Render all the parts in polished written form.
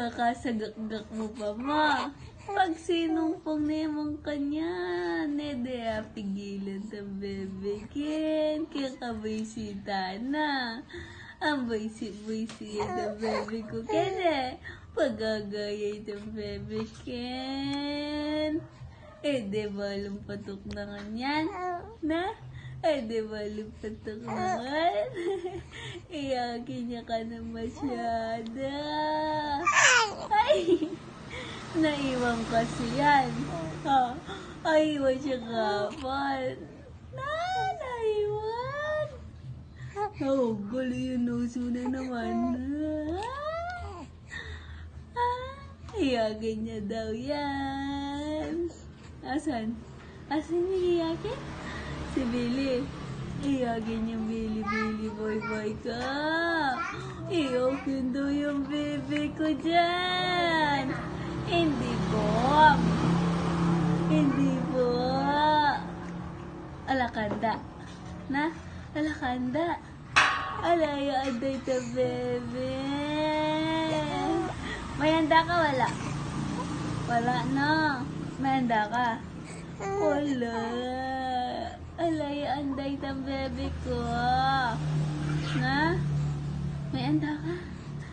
Baka sagak-gak mo pa, ma. Pag sinumpong na yung kanya, nede pigilan sa bebe ken. Kaya kabaysita na. Ang baysi-baysi sa bebe ko kene. Pagagayay sa bebe ken. Di ba patok na nga yan? Na? Di ba patok na nga? Iyakin niya ka na masyada. Ay! Naiwan kasi yan. Aiwan siya kapal. Naiwan. Gali yung noso na naman. Iyakin niya daw yan. Asan? Asan niya iyakin? Si Billy. Iyakin yung Billy, boy ka. Iyakin daw yung bebe ko dyan. Hindi po. Hindi po. Alakanda. Na? Alakanda. Alaya, aday ta, bebe. May handa ka, wala? Wala na. May handa ka? Wala. Alaya, anday ta, bebe ko. Na? May handa ka?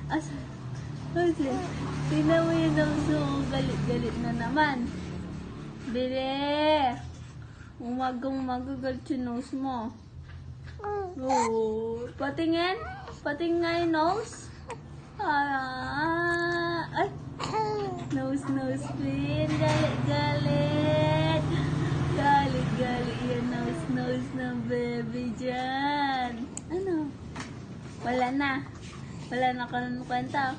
Asa? Kasi, tingnan mo yun ang galit-galit na naman. Bili! Umagang-magagal chinos mo. Oh, patingin? Patingin nga yung nose? Ay! Nose, pin. Galit-galit. Galit-galit yan nose ng baby dyan. Ano? Wala na. Wala na ka ng kwenta.